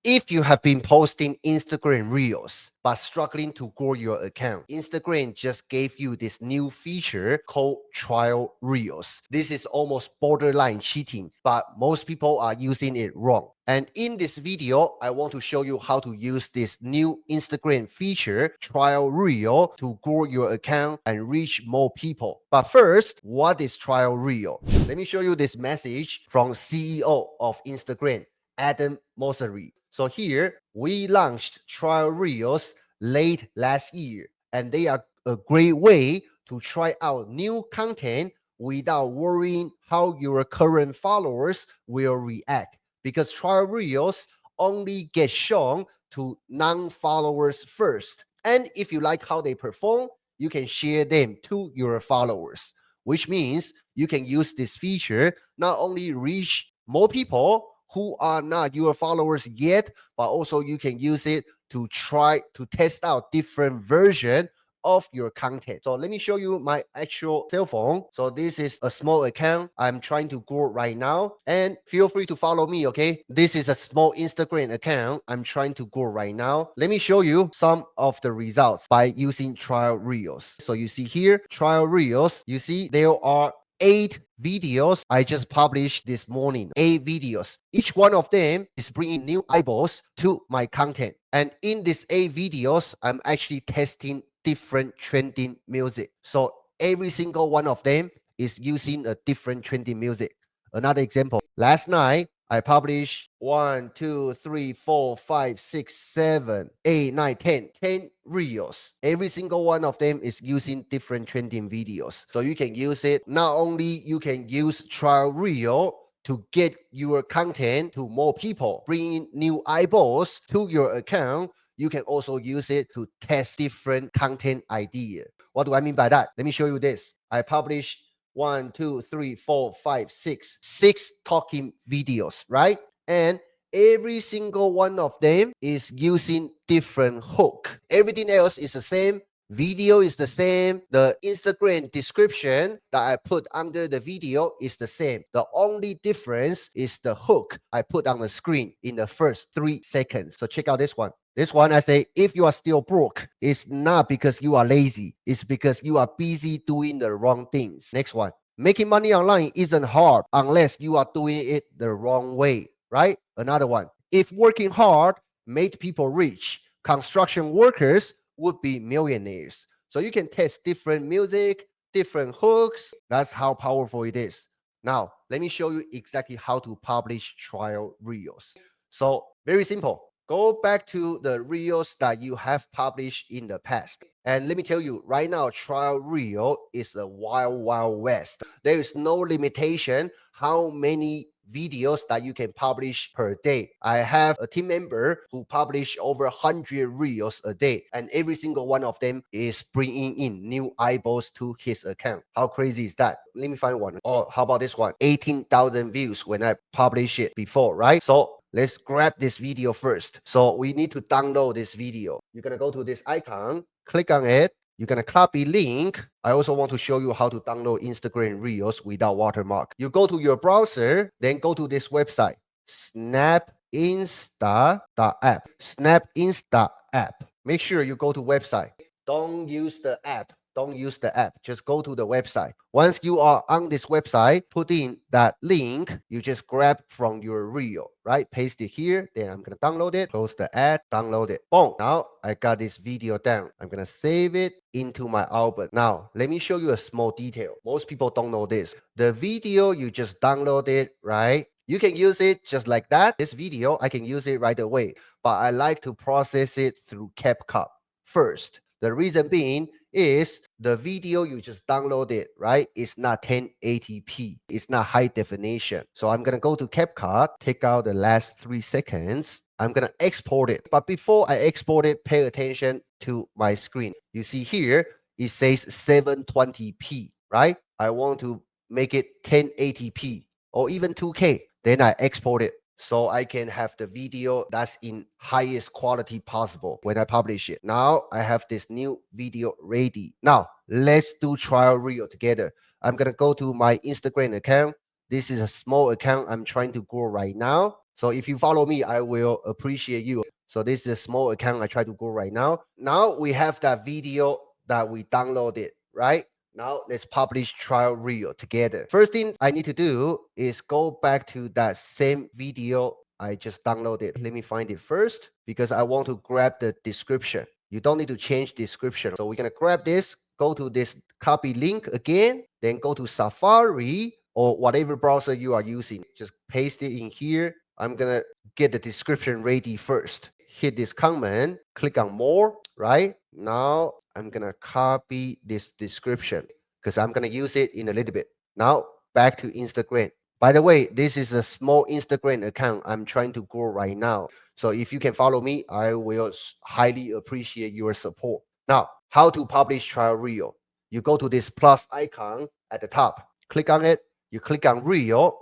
If you have been posting Instagram Reels but struggling to grow your account, Instagram just gave you this new feature called Trial Reels. This is almost borderline cheating, but most people are using it wrong. And in this video, I want to show you how to use this new Instagram feature, Trial Reel, to grow your account and reach more people. But first, what is Trial Reel? Let me show you this message from CEO of Instagram, Adam Mosseri. So here, we launched Trial Reels late last year, and they are a great way to try out new content without worrying how your current followers will react, because trial reels only get shown to non-followers first. And if you like how they perform, you can share them to your followers, which means you can use this feature not only reach more people who are not your followers yet, but also you can use it to try to test out different version of your content. So let me show you my actual cell phone. So this is a small account I'm trying to grow right now, and feel free to follow me, okay? This is a small Instagram account I'm trying to grow right now. Let me show you some of the results by using trial reels. So you see here, trial reels, you see there are 8 videos I just published this morning. 8 videos. Each one of them is bringing new eyeballs to my content. And in these 8 videos, I'm actually testing different trending music. So every single one of them is using a different trending music. Another example, last night, I published 1, 2, 3, 4, 5, 6, 7, 8, 9, 10, 10 reels. Every single one of them is using different trending videos. So you can use it. Not only you can use trial reel to get your content to more people, bringing new eyeballs to your account, you can also use it to test different content idea. What do I mean by that? Let me show you this. I published 1, 2, 3, 4, 5, 6, 6 talking videos, right? And every single one of them is using different hook. Everything else is the same. Video is the same. The Instagram description that I put under the video is the same. The only difference is the hook I put on the screen in the first 3 seconds. So check out this one. This one, I say, if you are still broke, it's not because you are lazy. It's because you are busy doing the wrong things. Next one. Making money online isn't hard unless you are doing it the wrong way, right? Another one. If working hard made people rich, construction workers would be millionaires. So you can test different music, different hooks. That's how powerful it is. Now, let me show you exactly how to publish trial reels. So very simple. Go back to the reels that you have published in the past. And let me tell you, right now, trial reel is a wild, wild west. There is no limitation how many videos that you can publish per day. I have a team member who publish over 100 reels a day, and every single one of them is bringing in new eyeballs to his account. How crazy is that? Let me find one. Oh, how about this one? 18,000 views when I publish it before, right? So let's grab this video first. So we need to download this video. You're gonna go to this icon, click on it. You're gonna copy link. I also want to show you how to download Instagram Reels without watermark. You go to your browser, then go to this website, snapinsta.app. Snapinsta.app. Make sure you go to website. Don't use the app. Don't use the app. Just go to the website. Once you are on this website, put in that link. You just grab from your reel, right? Paste it here. Then I'm going to download it. Close the ad. Download it. Boom. Now I got this video down. I'm going to save it into my album. Now, let me show you a small detail. Most people don't know this. The video you just downloaded, right? You can use it just like that. This video, I can use it right away. But I like to process it through CapCut first. The reason being is the video you just downloaded, right? It's not 1080p. It's not high definition. So I'm going to go to CapCut, take out the last 3 seconds. I'm going to export it. But before I export it, pay attention to my screen. You see here, it says 720p, right? I want to make it 1080p or even 2K. Then I export it, so I can have the video that's in highest quality possible when I publish it. Now I have this new video ready. Now let's do trial reel together. I'm gonna go to my Instagram account. This is a small account I'm trying to grow right now. So if you follow me, I will appreciate you. So this is a small account I try to grow right now. Now we have that video that we downloaded, right? Now let's publish trial reel together. First thing I need to do is go back to that same video I just downloaded. Let me find it first because I want to grab the description. You don't need to change description. So we're gonna grab this, go to this copy link again, then go to Safari or whatever browser you are using. Just paste it in here. I'm gonna get the description ready first. Hit this comment, click on more, right? Now I'm gonna copy this description because I'm gonna use it in a little bit. Now back to Instagram. By the way, this is a small Instagram account I'm trying to grow right now. So if you can follow me, I will highly appreciate your support. Now, how to publish trial reel? You go to this plus icon at the top, click on it, you click on reel.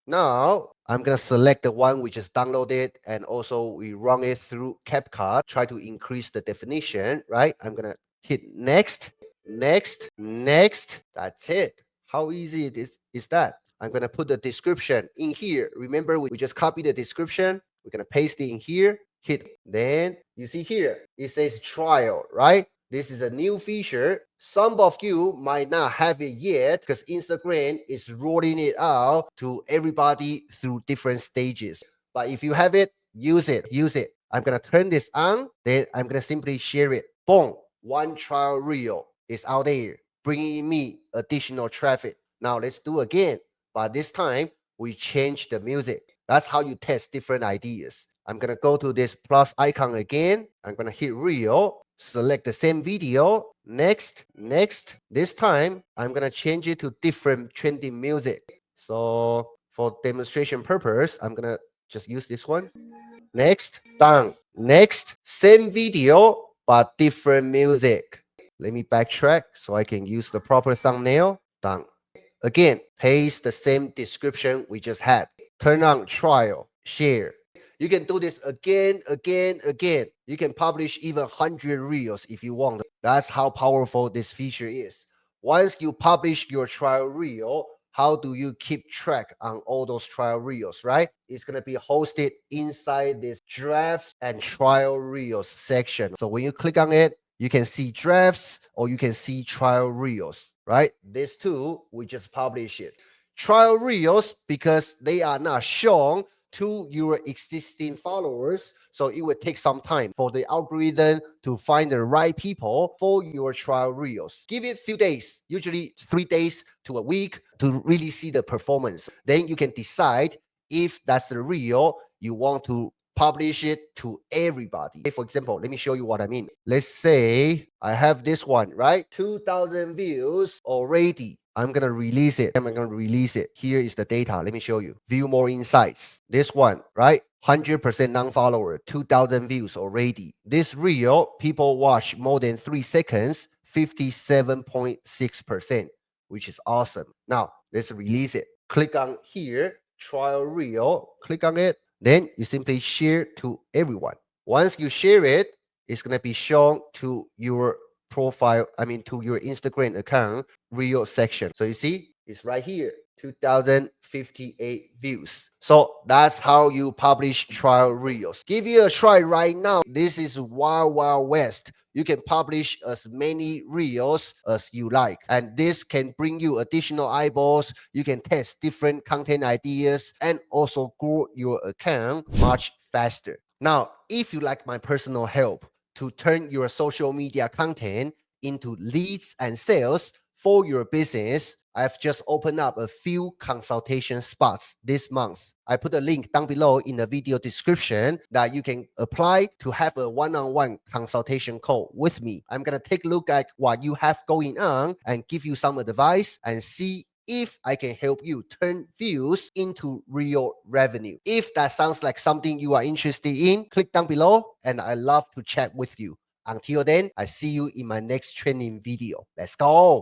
Now I'm gonna select the one we just downloaded and also we run it through CapCut, try to increase the definition, right? I'm gonna hit next, next, next. That's it. How easy is that? I'm gonna put the description in here. Remember, we just copied the description. We're gonna paste it in here, hit, then you see here, it says trial, right? This is a new feature. Some of you might not have it yet because Instagram is rolling it out to everybody through different stages. But if you have it, use it, use it. I'm gonna turn this on, then I'm gonna simply share it. Boom, one trial reel is out there, bringing me additional traffic. Now let's do again, but this time we change the music. That's how you test different ideas. I'm gonna go to this plus icon again. I'm gonna hit reel, select the same video, next, next. This time, I'm gonna change it to different trending music. So for demonstration purpose, I'm gonna just use this one. Next, done. Next, same video, but different music. Let me backtrack so I can use the proper thumbnail. Done. Again, paste the same description we just had. Turn on trial, share. You can do this again, again, again. You can publish even 100 reels if you want. That's how powerful this feature is. Once you publish your trial reel, how do you keep track on all those trial reels, right? It's going to be hosted inside this drafts and trial reels section. So when you click on it, you can see drafts or you can see trial reels, right? This too, we just publish it. Trial reels, because they are not shown to your existing followers, so it would take some time for the algorithm to find the right people for your trial reels. Give it a few days, usually 3 days to a week, to really see the performance. Then you can decide if that's the reel you want to publish it to everybody. For example, let me show you what I mean. Let's say I have this one, right? 2,000 views already. I'm gonna release it. I'm gonna release it. Here is the data. Let me show you. View more insights. This one, right? 100% non-follower, 2,000 views already. This reel, people watch more than 3 seconds, 57.6%, which is awesome. Now, let's release it. Click on here, trial reel, click on it. Then you simply share to everyone. Once you share it, it's gonna be shown to your profile, to your Instagram account reel section. So you see, it's right here, 2058 views. So that's how you publish trial reels. Give you a try right now. This is Wild Wild West. You can publish as many reels as you like. And this can bring you additional eyeballs. You can test different content ideas and also grow your account much faster. Now, if you like my personal help to turn your social media content into leads and sales for your business, I've just opened up a few consultation spots this month. I put a link down below in the video description that you can apply to have a one-on-one consultation call with me. I'm going to take a look at what you have going on and give you some advice and see if I can help you turn views into real revenue. If that sounds like something you are interested in, click down below and I love to chat with you. Until then, I see you in my next training video. Let's go.